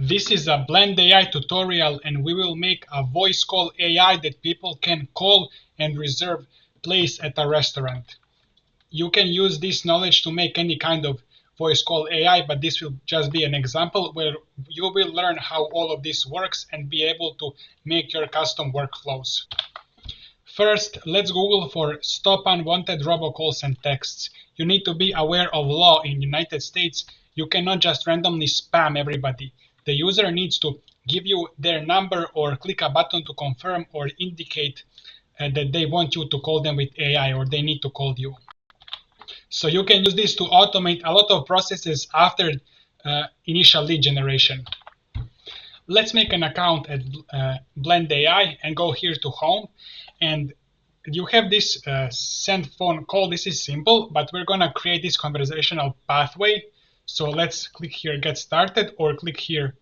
This is a BlandAI tutorial, and we will make a voice call AI that people can call and reserve place at a restaurant. You can use this knowledge to make any kind of voice call AI, but this will just be an example where you will learn how all of this works and be able to make your custom workflows. First, let's Google for stop unwanted robocalls and texts. You need to be aware of law in the United States. You cannot just randomly spam everybody. The user needs to give you their number or click a button to confirm or indicate that they want you to call them with AI or they need to call you. So you can use this to automate a lot of processes after initial lead generation. Let's make an account at BlandAI and go here to home. And you have this send phone call. This is simple, but we're going to create this conversational pathway. So let's click here, get started, or click here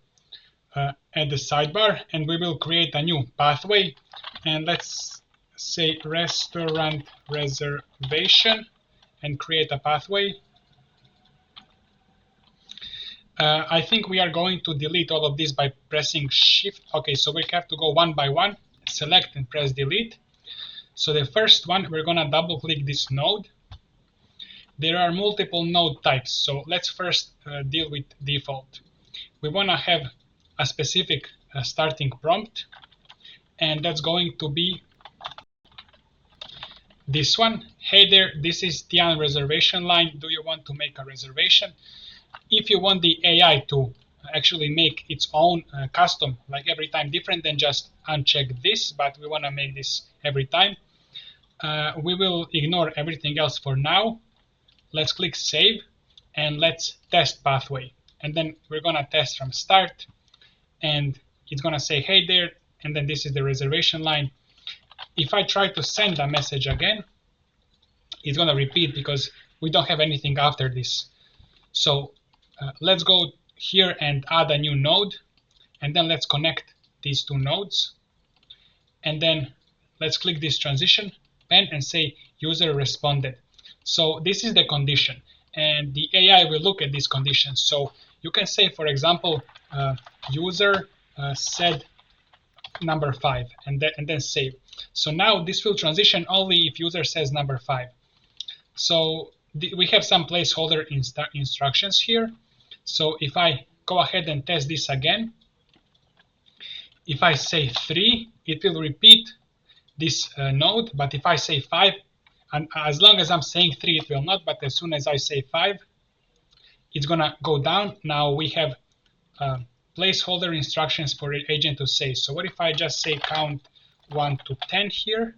at the sidebar, and we will create a new pathway. And let's say restaurant reservation and create a pathway. I think we are going to delete all of this by pressing Shift. Okay, so we have to go one by one, select and press delete. So the first one, we're going to double click this node. There are multiple node types, so let's first deal with default. We want to have a specific starting prompt, and that's going to be this one. Hey there, this is Tian reservation line. Do you want to make a reservation? If you want the AI to actually make its own custom, like every time different, then just uncheck this, but we want to make this every time. We will ignore everything else for now. Let's click save and let's test pathway. And then we're going to test from start, and it's going to say, hey there, and then this is the reservation line. If I try to send a message again, it's going to repeat because we don't have anything after this. So let's go here and add a new node, and then let's connect these two nodes. And then let's click this transition pen and say user responded. So this is the condition, and the AI will look at these conditions. So you can say, for example, user said number 5, and then save. So now this will transition only if user says number 5. So we have some placeholder instructions here. So if I go ahead and test this again, if I say 3, it will repeat this node, but if I say 5, and as long as I'm saying 3, it will not, but as soon as I say 5, it's gonna go down. Now we have placeholder instructions for the agent to say. So what if I just say count 1 to 10 here?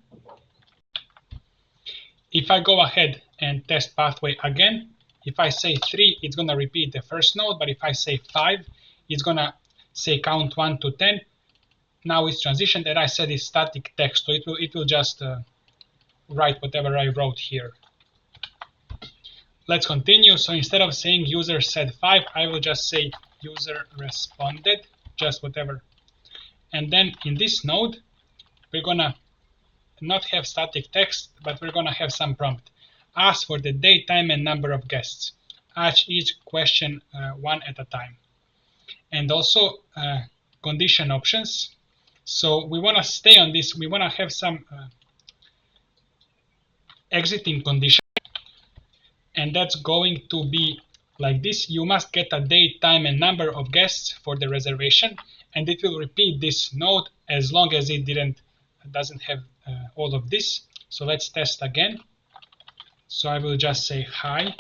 If I go ahead and test pathway again, if I say 3, it's gonna repeat the first node, but if I say 5, it's gonna say count 1 to 10. Now it's transitioned, and I said it's static text, so it will just write whatever I wrote here. Let's continue. So instead of saying user said 5, I will just say user responded, just whatever. And then in this node, we're gonna not have static text, but we're gonna have some prompt. Ask for the date, time, and number of guests. Ask each question one at a time. And also condition options. So we want to stay on this. We want to have some exiting condition, and that's going to be like this. You must get a date, time, and number of guests for the reservation, and it will repeat this node as long as it doesn't have all of this. So let's test again. So I will just say hi.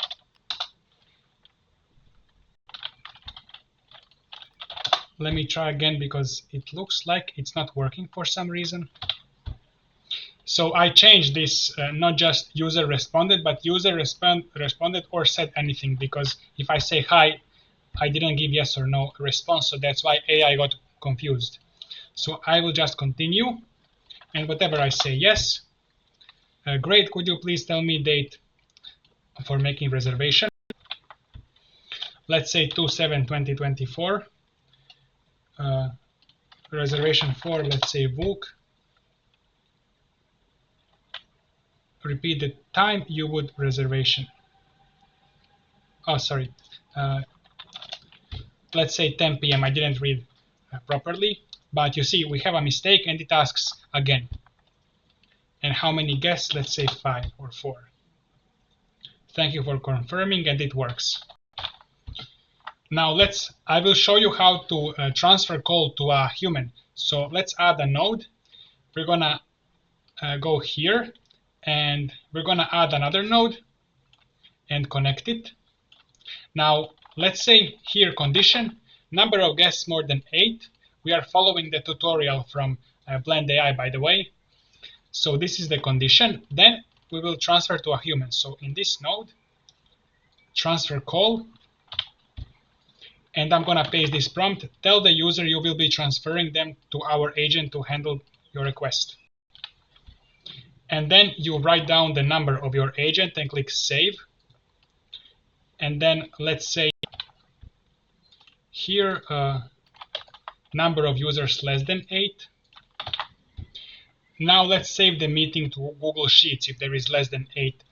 Let me try again because it looks like it's not working for some reason. So I changed this, not just user responded, but user responded or said anything, because if I say hi, I didn't give yes or no response, so that's why AI got confused. So I will just continue, and whatever I say yes. Great, could you please tell me date for making reservation? Let's say 2/7/2024. Reservation for, let's say, Webhook. Repeat the time you would reservation. Oh, sorry. let's say 10 p.m. I didn't read properly, but you see we have a mistake and it asks again. And how many guests? Let's say 5 or 4. Thank you for confirming, and it works. Now I will show you how to transfer call to a human. So let's add a node. We're gonna go here and we're gonna add another node and connect it. Now let's say here condition, number of guests more than 8. We are following the tutorial from BlandAI, by the way. So this is the condition. Then we will transfer to a human. So in this node, transfer call, and I'm gonna paste this prompt. Tell the user you will be transferring them to our agent to handle your request. And then you write down the number of your agent and click save. And then let's say here number of users less than 8. Now let's save the meeting to Google Sheets if there is less than 8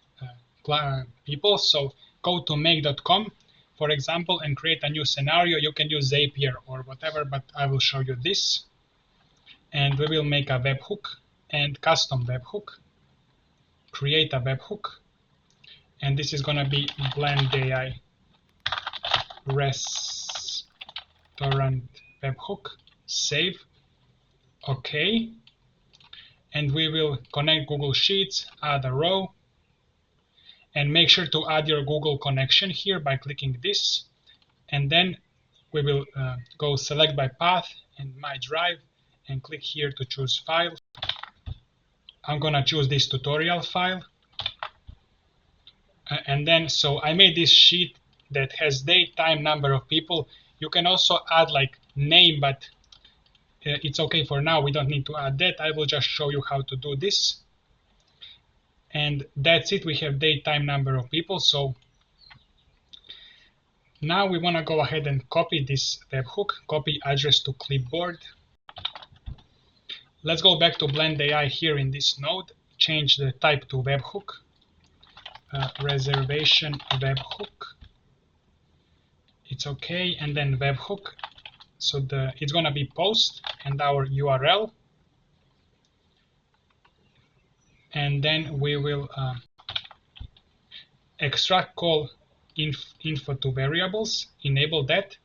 people. So go to make.com, for example, and create a new scenario. You can use Zapier or whatever, but I will show you this. And we will make a webhook and custom webhook. Create a webhook. And this is going to be BlandAI restaurant webhook. Save. OK. And we will connect Google Sheets, add a row. And make sure to add your Google connection here by clicking this. And then we will go select by path and my drive and click here to choose file. I'm gonna choose this tutorial file. And then, so I made this sheet that has date, time, number of people. You can also add like name, but it's okay for now. We don't need to add that. I will just show you how to do this. And that's it. We have date, time, number of people. So now we want to go ahead and copy this webhook, copy address to clipboard. Let's go back to BlandAI here in this node, change the type to webhook, reservation webhook. It's okay, and then webhook. So it's going to be post and our URL. And then we will extract call info to variables, enable that,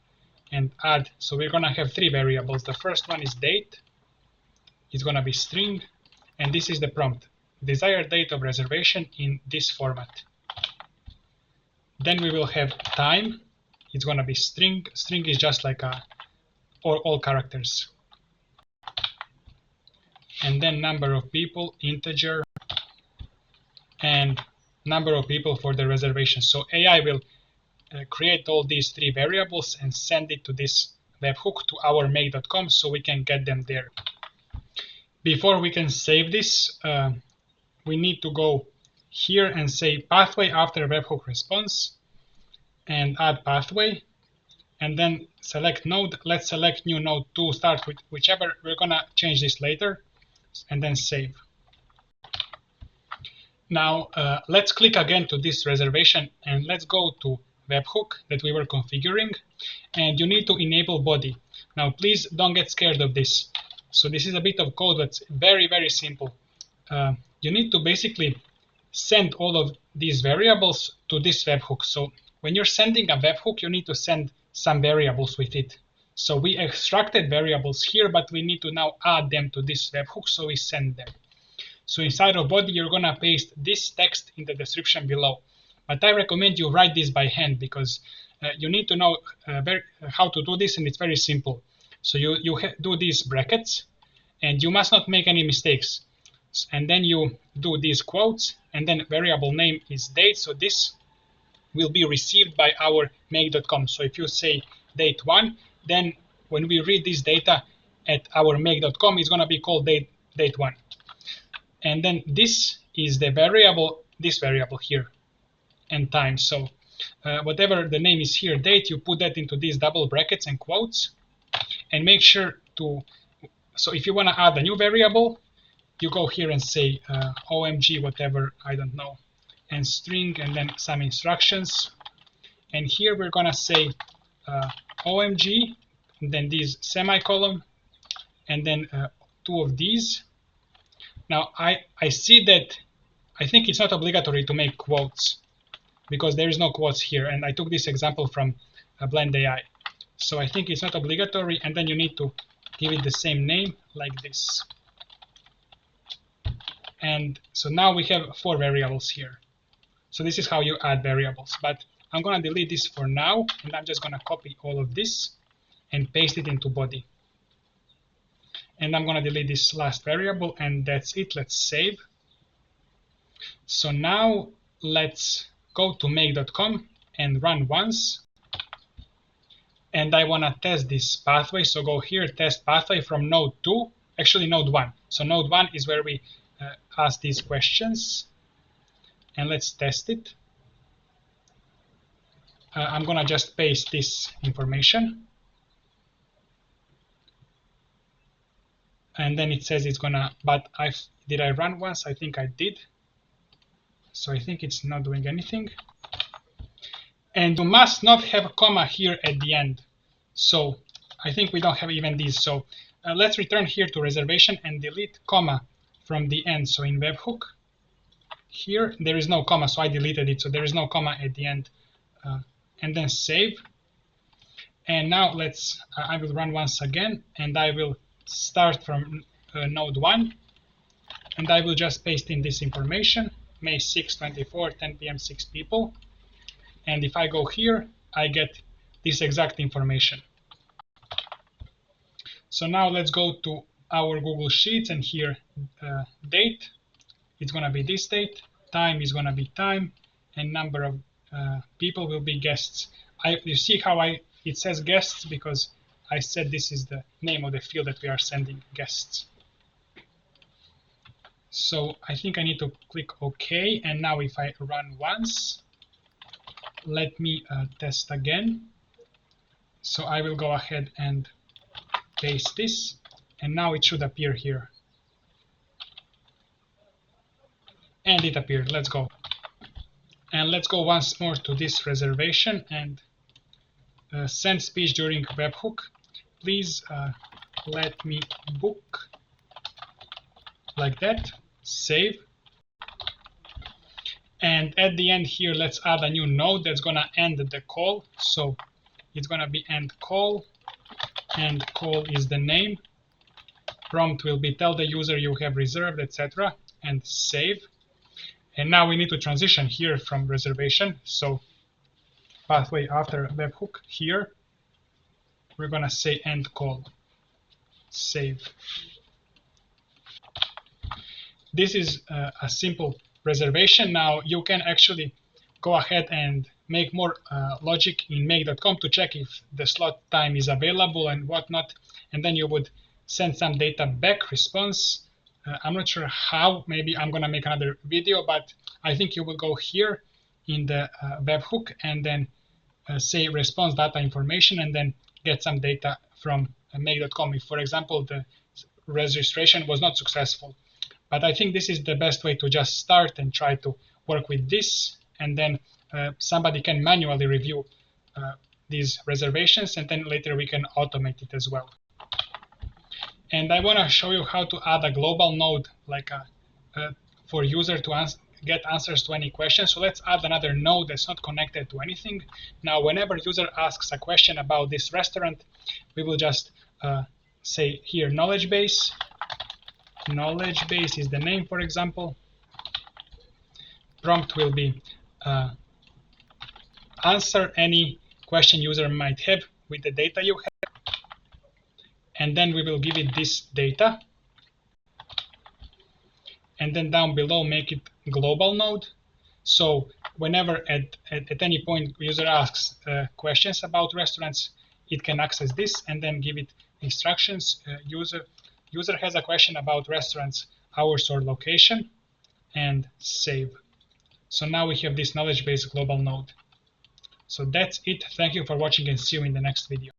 and add. So we're going to have 3 variables. The first one is date. It's going to be string, and this is the prompt. Desired date of reservation in this format. Then we will have time. It's going to be string. String is just like all characters. And then number of people, integer, and number of people for the reservation. So AI will create all these 3 variables and send it to this webhook to our make.com so we can get them there. Before we can save this, we need to go here and say pathway after webhook response and add pathway, and then select node. Let's select new node to start with whichever. We're gonna change this later, and then save. Now let's click again to this reservation and let's go to webhook that we were configuring, and you need to enable body. Now please don't get scared of this. So this is a bit of code that's very, very simple. You need to basically send all of these variables to this webhook. So when you're sending a webhook, you need to send some variables with it. So we extracted variables here, but we need to now add them to this webhook, so we send them. So inside of body, you're gonna paste this text in the description below. But I recommend you write this by hand because you need to know how to do this, and it's very simple. So you do these brackets, and you must not make any mistakes. And then you do these quotes, and then variable name is date. So this will be received by our make.com. So if you say date 1, then when we read this data at our make.com, it's going to be called date 1. And then this is the variable, this variable here, and time. So whatever the name is here, date, you put that into these double brackets and quotes, and make sure to, so if you want to add a new variable, you go here and say OMG, whatever, I don't know, and string, and then some instructions. And here we're going to say OMG, and then these semicolon, and then 2 of these. Now I see that I think it's not obligatory to make quotes because there is no quotes here, and I took this example from BlandAI. So I think it's not obligatory, and then you need to give it the same name like this. And so now we have 4 variables here. So this is how you add variables, but I'm going to delete this for now, and I'm just going to copy all of this and paste it into body. And I'm going to delete this last variable, and that's it. Let's save. So now let's go to make.com and run once. And I want to test this pathway. So go here, test pathway from node 2, actually node 1. So node 1 is where we ask these questions. And let's test it. I'm going to just paste this information. And then it says it's going to, but did I run once? I think I did. So I think it's not doing anything. And you must not have a comma here at the end. So I think we don't have even these. So let's return here to reservation and delete comma from the end. So in Webhook, here there is no comma, so I deleted it. So there is no comma at the end. And then save. And now I will run once again, and I will start from node 1. And I will just paste in this information, May 6, 24, 10 p.m., 6 people. And if I go here, I get this exact information. So now let's go to our Google Sheets, and here date, it's going to be this date, time is going to be time, and number of people will be guests. You see how it says guests because I said this is the name of the field that we are sending guests. So I think I need to click OK, and now if I run once, let me test again. So I will go ahead and paste this, and now it should appear here. And it appeared. Let's go. And let's go once more to this reservation and send speech during Webhook. Please let me book, like that. Save. And at the end here, let's add a new node that's going to end the call. So it's going to be end call, and call is the name. Prompt will be tell the user you have reserved, etc. and save. And now we need to transition here from reservation. So pathway after Webhook here, we're going to say end call, save. This is a simple reservation. Now you can actually go ahead and make more logic in make.com to check if the slot time is available and whatnot, and then you would send some data back, response. I'm not sure how, maybe I'm gonna make another video, but I think you will go here in the Webhook and then say response data information and then get some data from make.com if, for example, the registration was not successful. But I think this is the best way to just start and try to work with this, and then somebody can manually review these reservations, and then later we can automate it as well. And I want to show you how to add a global node, like for user to get answers to any question. So let's add another node that's not connected to anything. Now, whenever user asks a question about this restaurant, we will just say here knowledge base. Knowledge base is the name, for example. Prompt will be answer any question user might have with the data you have. And then we will give it this data. And then down below, make it global node. So whenever at any point user asks questions about restaurants, it can access this and then give it instructions. User has a question about restaurants, hours, or location, and save. So now we have this knowledge base global node. So that's it. Thank you for watching, and see you in the next video.